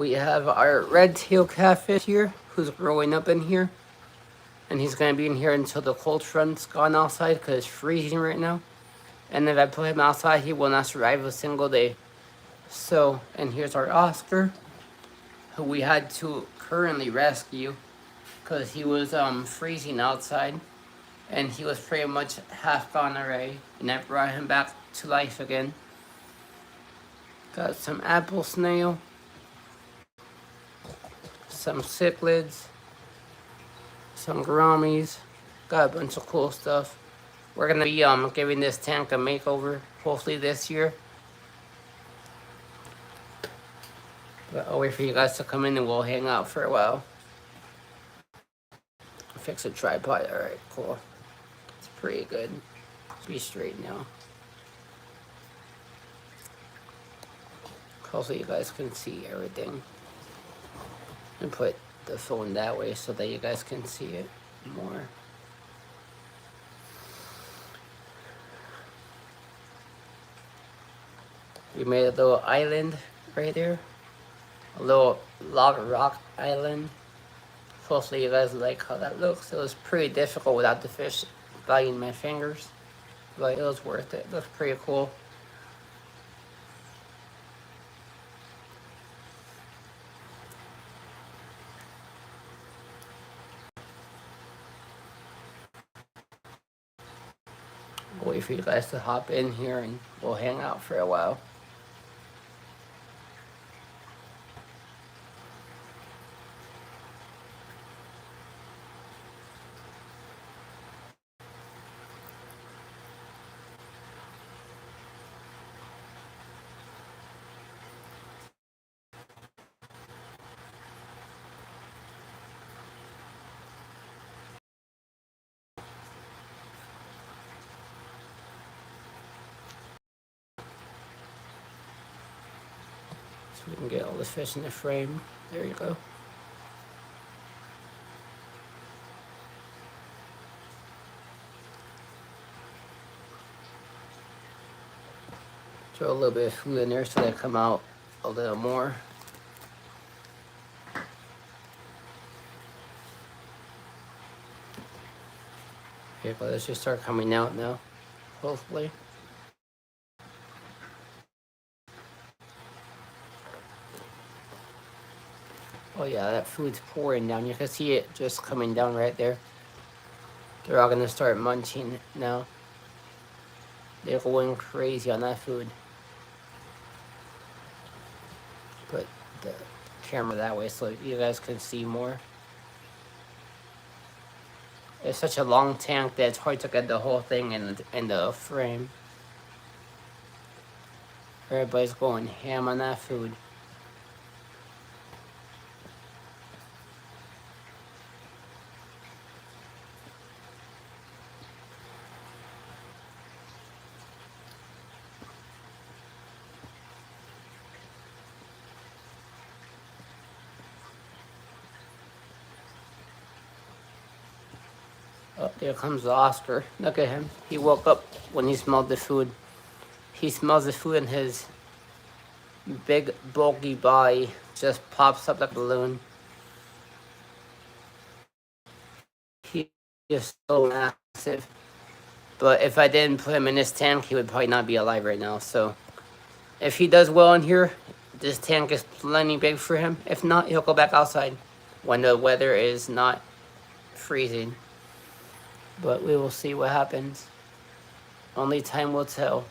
We have our red-tailed catfish here, who's growing up in here. And he's going to be in here until the cold front's gone outside because it's freezing right now. And if I put him outside, he will not survive a single day. So, and here's our Oscar, who we had to currently rescue because he was freezing outside. And he was pretty much half gone already. And I brought him back to life again. Got some apple snail, some cichlids, some gouramis. Got a bunch of cool stuff. We're gonna be giving this tank a makeover, hopefully this year. But I'll wait for you guys to come in and we'll hang out for a while. Fix a tripod. Alright, cool. It's pretty good. Be straight now. Hopefully you guys can see everything. And put the phone that way so that you guys can see it more. We made a little island right there. A little log rock island. Hopefully you guys like how that looks. It was pretty difficult without the fish biting my fingers. But it was worth it. It looks pretty cool. I'll wait for you guys to hop in here and we'll hang out for a while. So we can get all the fish in the frame. There you go. Throw a little bit of food in there so they come out a little more. Okay, but let's just start coming out now, hopefully. Oh yeah, that food's pouring down. You can see it just coming down right there. They're all gonna start munching now. They're going crazy on that food. Put the camera that way so you guys can see more. It's such a long tank that it's hard to get the whole thing in the frame. Everybody's going ham on that food. Oh, there comes the Oscar. Look at him. He woke up when he smelled the food. He smells the food and his big bulky body just pops up like a balloon. He is so massive. But if I didn't put him in this tank, he would probably not be alive right now. So if he does well in here, this tank is plenty big for him. If not, he'll go back outside when the weather is not freezing. But we will see what happens. Only time will tell.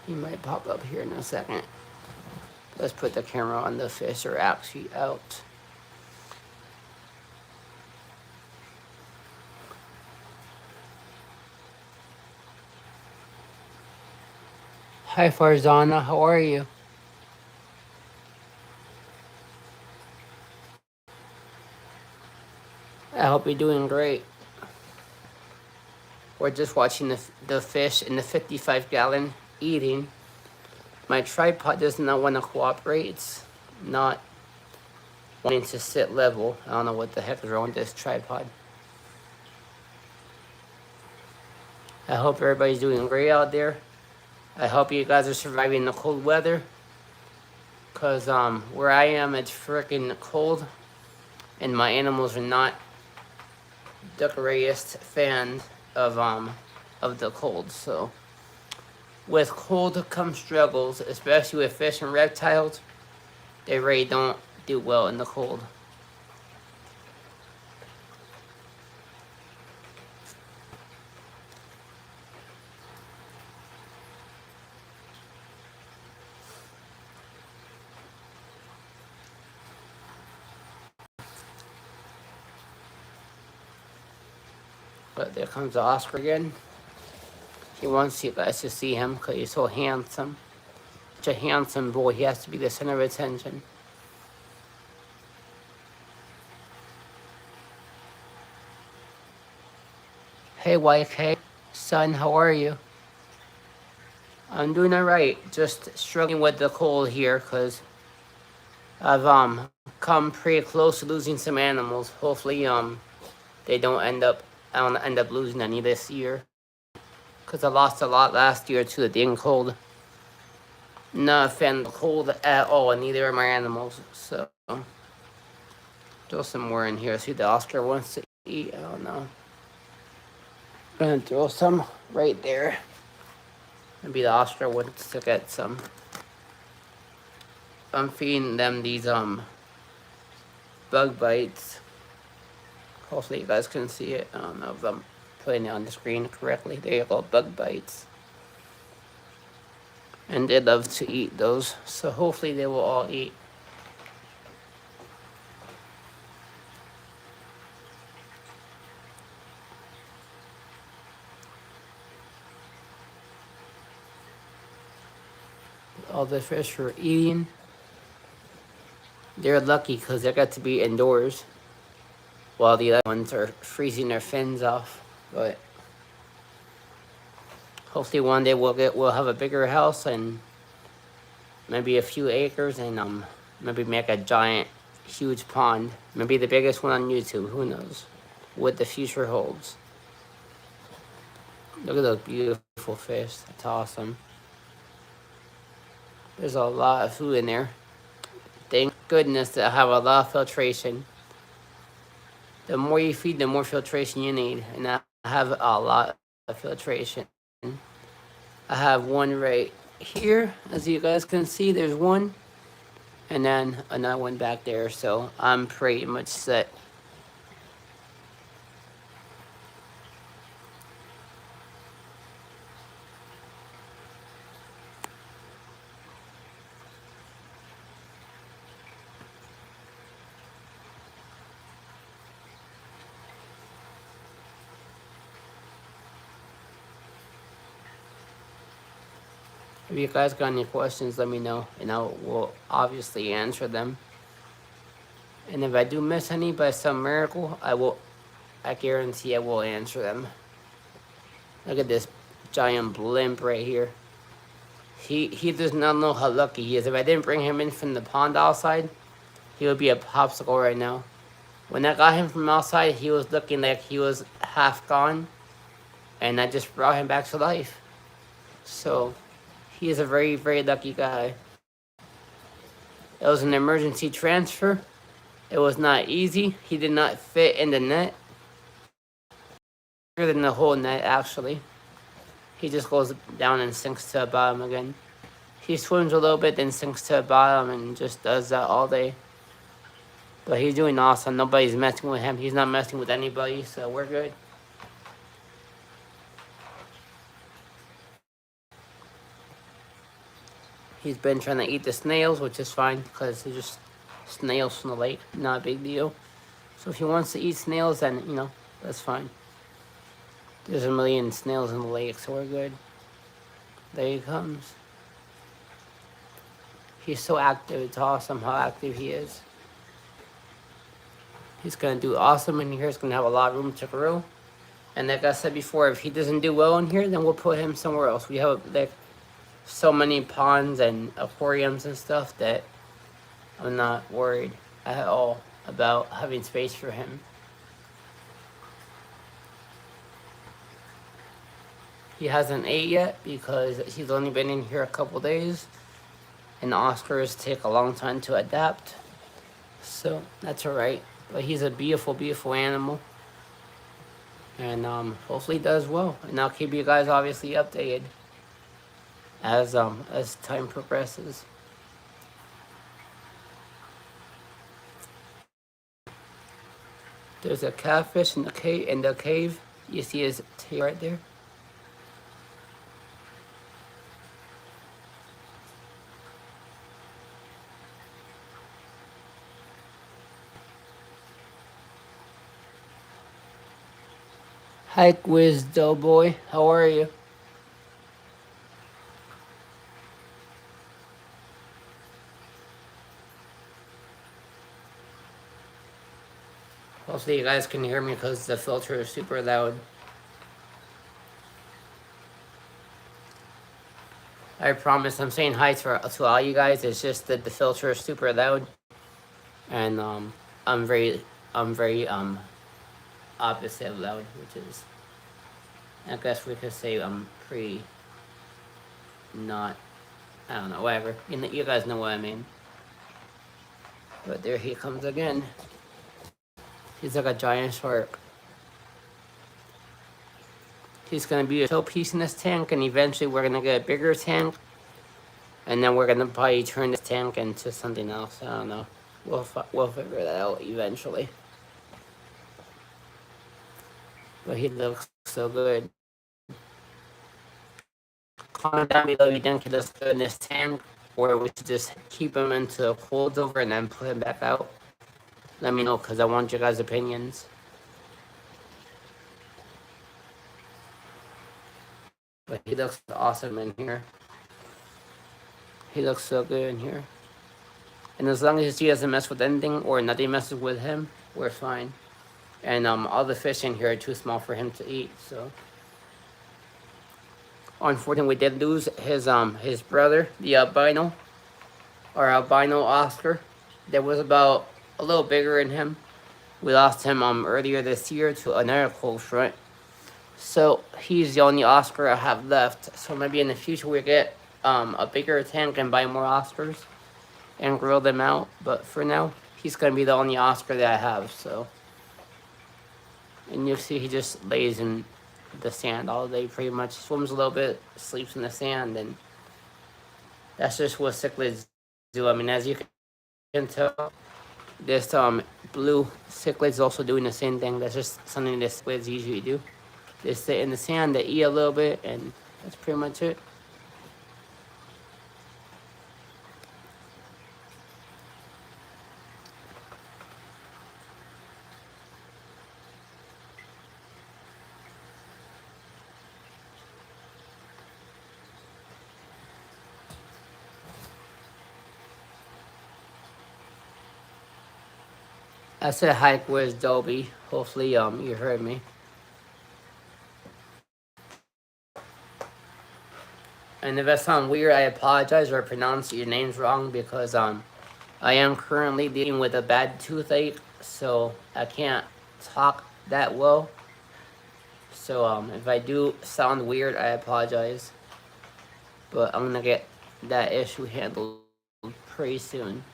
He might pop up here in a second. Let's put the camera on the fish or actually out. Hi Farzana, how are you? I hope you're doing great. We're just watching the fish in the 55-gallon eating. My tripod does not want to cooperate. It's not wanting to sit level. I don't know what the heck is wrong with this tripod. I hope everybody's doing great out there. I hope you guys are surviving the cold weather. Cause where I am, it's freaking cold, and my animals are not the greatest fan of the cold. So with cold come struggles, especially with fish and reptiles. They really don't do well in the cold. But there comes Oscar again. He wants you guys to see him because he's so handsome. Such a handsome boy. He has to be the center of attention. Hey, YK. Son, how are you? I'm doing alright. Just struggling with the cold here because I've come pretty close to losing some animals. Hopefully they don't end up I don't end up losing any this year. Because I lost a lot last year to the dang cold. Not a fan of the cold at all, and neither are my animals. So throw some more in here. See the Oscar wants to eat. I don't know. I'm gonna throw some right there. Maybe the Oscar wants to get some. I'm feeding them these bug bites. Hopefully you guys can see it. I don't know if I'm putting it on the screen correctly. There you go, bug bites. And they love to eat those, so hopefully they will all eat. All the fish are eating. They're lucky because they got to be indoors while the other ones are freezing their fins off. But hopefully one day we'll have a bigger house and maybe a few acres, and maybe make a giant, huge pond. Maybe the biggest one on YouTube. Who knows what the future holds. Look at those beautiful fish. That's awesome. There's a lot of food in there. Thank goodness that I have a lot of filtration. The more you feed, the more filtration you need. And I have a lot of filtration. I have one right here. As you guys can see, there's one. And then another one back there. So I'm pretty much set. If you guys got any questions, let me know, and I will obviously answer them. And if I do miss any by some miracle, I guarantee I will answer them. Look at this giant blimp right here. He does not know how lucky he is. If I didn't bring him in from the pond outside, he would be a popsicle right now. When I got him from outside, he was looking like he was half gone, and I just brought him back to life. So he is a very, very lucky guy. It was an emergency transfer. It was not easy. He did not fit in the net. Bigger than the whole net, actually. He just goes down and sinks to the bottom again. He swims a little bit, then sinks to the bottom, and just does that all day. But he's doing awesome. Nobody's messing with him. He's not messing with anybody, so we're good. He's been trying to eat the snails, which is fine, because they're just snails from the lake. Not a big deal. So if he wants to eat snails, then, that's fine. There's a million snails in the lake, so we're good. There he comes. He's so active. It's awesome how active he is. He's going to do awesome in here. He's going to have a lot of room to grow. And like I said before, if he doesn't do well in here, then we'll put him somewhere else. We have so many ponds and aquariums and stuff that I'm not worried. at all about having space for him. He hasn't ate yet because he's only been in here a couple days, and Oscars take a long time to adapt. So that's alright. But he's a beautiful, beautiful animal. And hopefully he does well. And I'll keep you guys obviously updated as time progresses. There's a catfish in the cave. You see his tail right there? Hi, Quiz Doughboy. How are you? Hopefully you guys can hear me because the filter is super loud. I promise I'm saying hi to all you guys. It's just that the filter is super loud. And I'm very opposite of loud, which is, I guess we could say I'm pretty not, I don't know, whatever. You guys know what I mean. But there he comes again. He's like a giant shark. He's gonna be a showpiece in this tank, and eventually we're gonna get a bigger tank, and then we're gonna probably turn this tank into something else. I don't know. We'll figure that out eventually. But he looks so good. Comment down below if you think he looks good in this tank, or we should just keep him into holdover and then put him back out. Let me know, because I want your guys' opinions. But he looks awesome in here. He looks so good in here. And as long as he doesn't mess with anything or nothing messes with him, we're fine. And all the fish in here are too small for him to eat, so. Unfortunately, we did lose his brother, the albino, or albino Oscar. That was about a little bigger than him. We lost him earlier this year to another cold front. So he's the only Oscar I have left. So maybe in the future we get a bigger tank and buy more Oscars and grill them out. But for now, he's gonna be the only Oscar that I have. So, and you see, he just lays in the sand all day, pretty much. Swims a little bit, sleeps in the sand, and that's just what cichlids do. I mean, as you can tell, this blue cichlid is also doing the same thing. That's just something that cichlids usually do. They sit in the sand, they eat a little bit, and that's pretty much it. I said hi, where's Dolby? Hopefully you heard me. And if that sounds weird, I apologize or pronounce your names wrong because I am currently dealing with a bad toothache, so I can't talk that well. So if I do sound weird, I apologize. But I'm gonna get that issue handled pretty soon.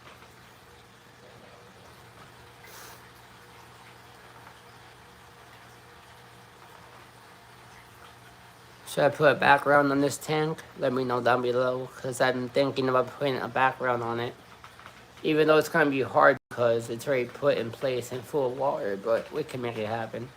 Should I put a background on this tank? Let me know down below, because I'm thinking about putting a background on it. Even though it's going to be hard because it's already put in place and full of water, but we can make it happen.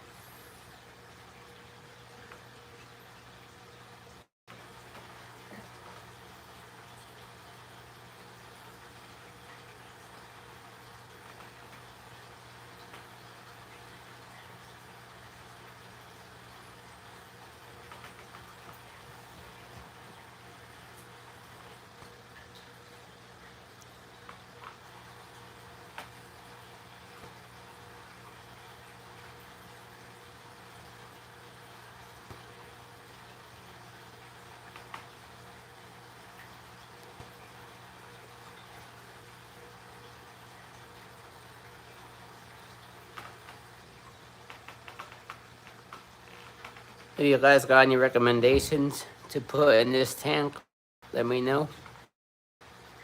If you guys got any recommendations to put in this tank, let me know.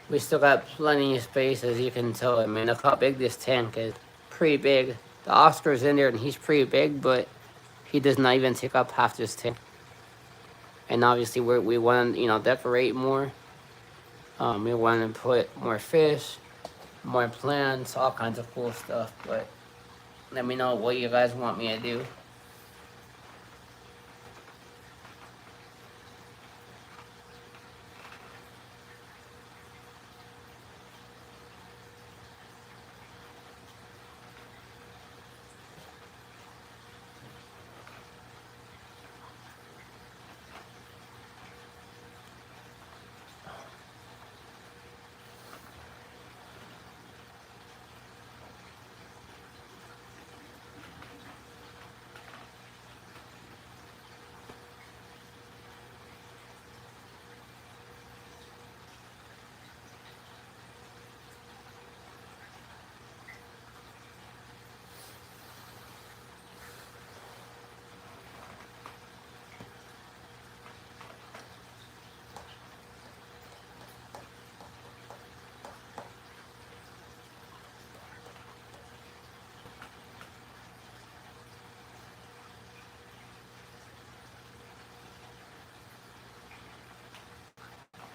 We still got plenty of space, as you can tell. I mean, look how big this tank is. Pretty big. The Oscar's in there and he's pretty big, but he does not even take up half this tank. And obviously we want to, decorate more. We want to put more fish, more plants, all kinds of cool stuff. But let me know what you guys want me to do.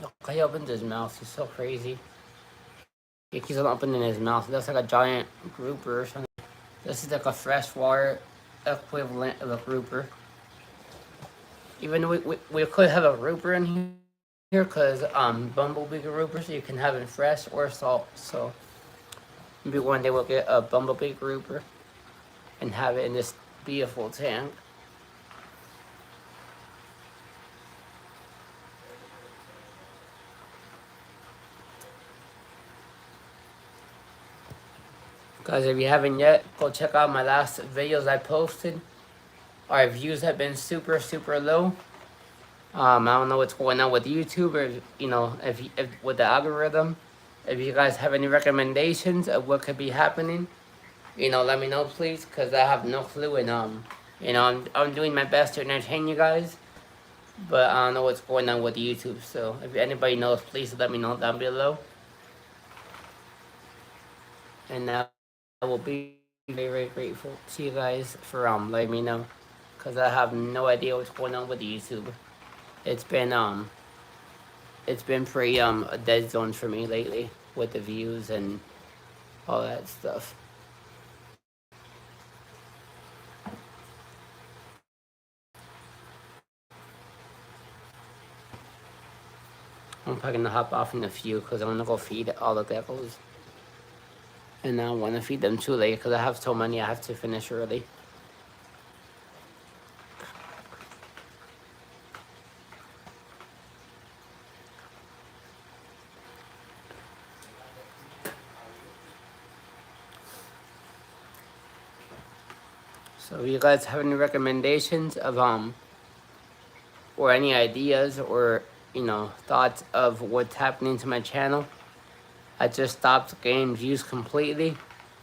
Look, he opened his mouth. He's so crazy. He keeps on opening his mouth. It looks like a giant grouper or something. This is like a freshwater equivalent of a grouper. Even though we could have a grouper in here because bumblebee grouper, so you can have it fresh or salt. So maybe one day we'll get a bumblebee grouper and have it in this beautiful tank. Guys, if you haven't yet, go check out my last videos I posted. Our views have been super low. I don't know what's going on with YouTube, or if with the algorithm. If you guys have any recommendations of what could be happening, let me know, please, because I have no clue. And I'm doing my best to entertain you guys, but I don't know what's going on with YouTube. So if anybody knows, please let me know down below. And I will be very grateful to you guys for letting me know, because I have no idea what's going on with YouTube. It's been pretty a dead zone for me lately with the views and all that stuff. I'm probably gonna hop off in a few because I'm gonna go feed all the geckos. And I don't want to feed them too late because I have so many I have to finish early. So if you guys have any recommendations of or any ideas or thoughts of what's happening to my channel, I just stopped getting views completely.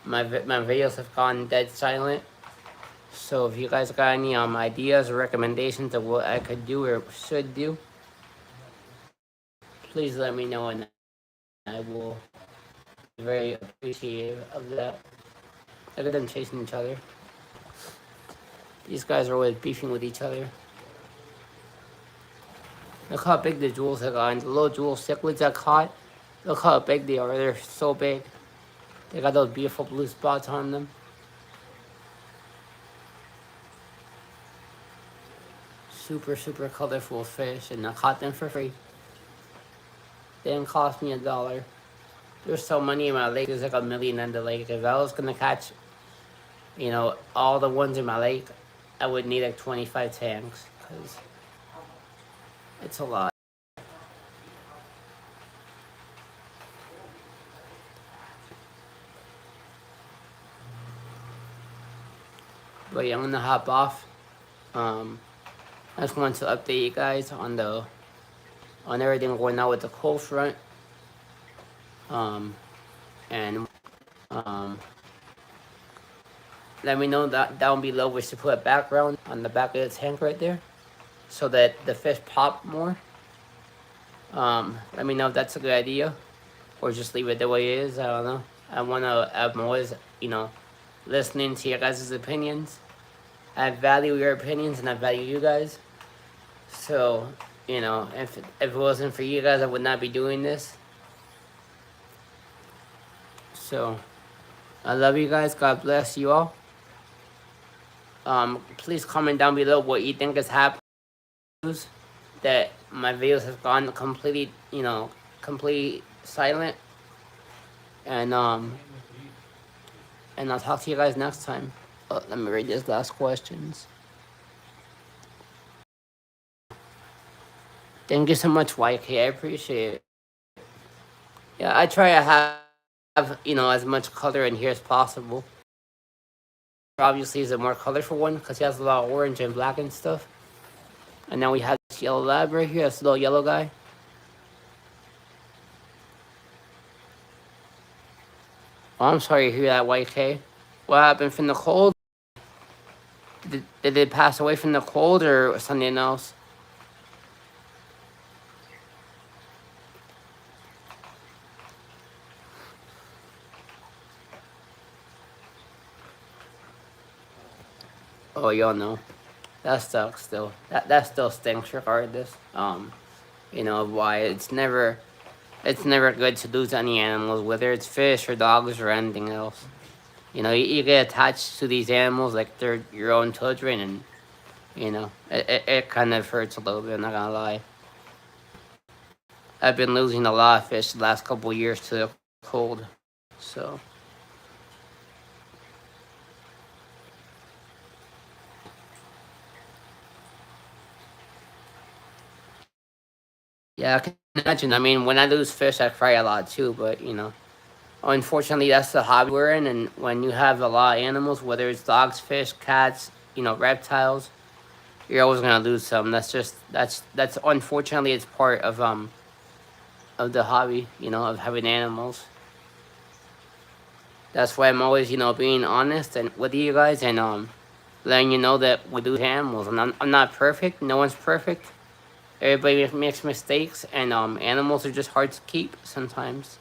My videos have gone dead silent. So if you guys got any ideas or recommendations of what I could do or should do, please let me know, and I will be very appreciative of that. Look at them chasing each other. These guys are always beefing with each other. Look how big the jewels are gone. The little jewel cichlids I caught. Look how big they are. They're so big. They got those beautiful blue spots on them. Super colorful fish, and I caught them for free. They didn't cost me $1. There's so many in my lake. There's like 1 million in the lake. If I was gonna catch, all the ones in my lake, I would need like 25 tanks, because it's a lot. But yeah, I'm gonna hop off. I just wanted to update you guys on everything going on with the cold front. And let me know that down below we should put a background on the back of the tank right there, so that the fish pop more. Let me know if that's a good idea, or just leave it the way it is. I don't know. I'm always, listening to your guys' opinions. I value your opinions and I value you guys. So, if it wasn't for you guys, I would not be doing this. So, I love you guys. God bless you all. Please comment down below what you think has happened. That my videos have gone completely silent. And I'll talk to you guys next time. Let me read these last questions. Thank you so much, YK. I appreciate it. Yeah, I try to have as much color in here as possible. Obviously, is a more colorful one because he has a lot of orange and black and stuff. And then we have this yellow lab right here. This little yellow guy. Oh, I'm sorry to hear that, YK. What happened from the cold? Did it pass away from the cold or something else? Oh, y'all know. That sucks still. That still stinks regardless. Why it's never good to lose any animals, whether it's fish or dogs or anything else. You get attached to these animals like they're your own children, and it kind of hurts a little bit. I'm not gonna lie. I've been losing a lot of fish the last couple of years to the cold, so. Yeah, I can imagine. I mean, when I lose fish, I cry a lot too. But unfortunately, that's the hobby we're in. And when you have a lot of animals, whether it's dogs, fish, cats, reptiles, you're always gonna lose some. That's unfortunately it's part of the hobby. Of having animals. That's why I'm always being honest and with you guys and letting you know that we lose animals. And I'm not perfect. No one's perfect. Everybody makes mistakes, and animals are just hard to keep sometimes.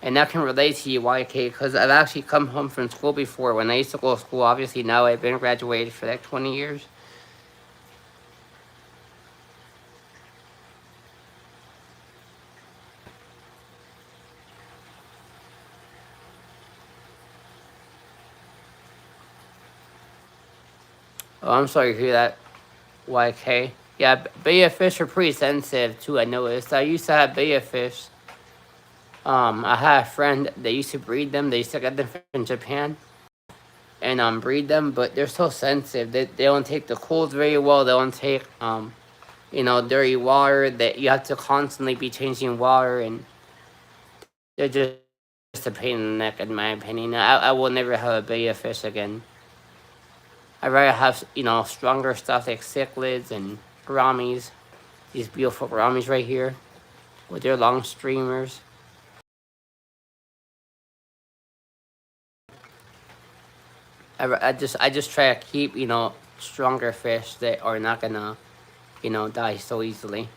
And that can relate to you, YK, because I've actually come home from school before. When I used to go to school, obviously now I've been graduated for like 20 years. Oh, I'm sorry to hear that, YK. Yeah, betta fish are pretty sensitive too, I noticed. I used to have betta fish. I had a friend that used to breed them. They used to get them from Japan and breed them, but they're so sensitive. They don't take the cold very well. They don't take dirty water. That you have to constantly be changing water, and they're just a pain in the neck, in my opinion. I will never have a betta fish again. I'd rather have stronger stuff like cichlids and gouramis. These beautiful gouramis right here with their long streamers. I just try to keep stronger fish that are not gonna die so easily.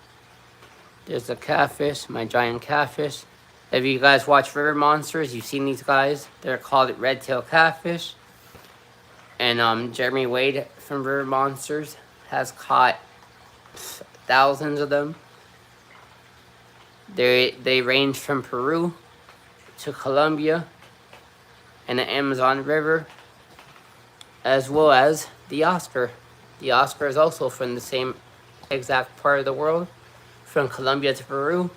There's the catfish, my giant catfish. If you guys watch River Monsters, you've seen these guys. They're called red-tailed catfish. And Jeremy Wade from River Monsters has caught thousands of them. They range from Peru to Colombia and the Amazon River, as well as the Oscar. The Oscar is also from the same exact part of the world, from Colombia to Peru,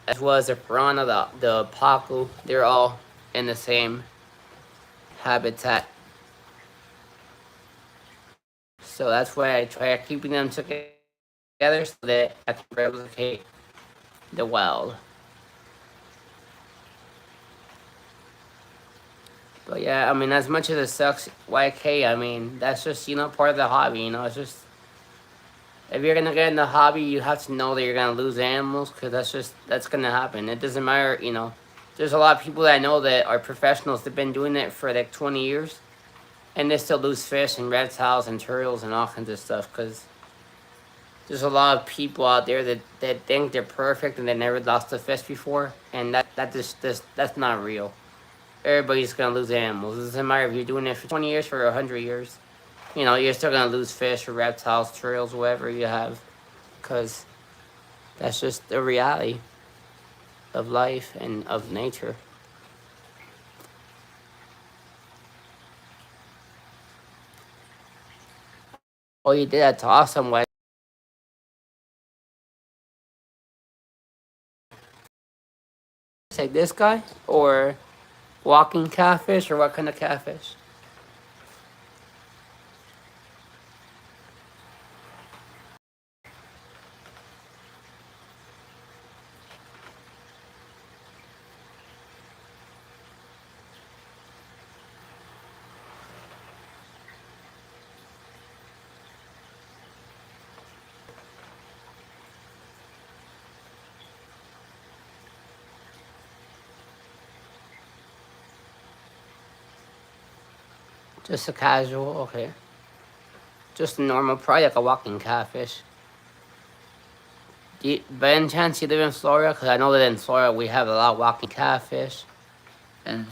as well as the piranha, the pacu. They're all in the same habitat. So that's why I try keeping them together so that I can replicate the wild. But yeah, I mean, as much as it sucks, YK, I mean, that's just, part of the hobby, it's just, If you're gonna get in the hobby, you have to know that you're gonna lose animals, because that's gonna happen. It doesn't matter, you know. There's a lot of people that I know that are professionals that've been doing it for like 20 years, and they still lose fish and reptiles and turtles and all kinds of stuff. Because there's a lot of people out there that think they're perfect and they never lost a fish before, and that just that's not real. Everybody's gonna lose animals. It doesn't matter if you're doing it for 20 years or 100 years. You know, you're still gonna lose fish or reptiles, turtles, whatever you have, because that's just the reality of life and of nature. Oh, you did, that's awesome. Like this guy, or walking catfish, or what kind of catfish? Just a casual, okay. Just a normal, probably like a walking catfish. By any chance you live in Florida? Because I know that in Florida we have a lot of walking catfish and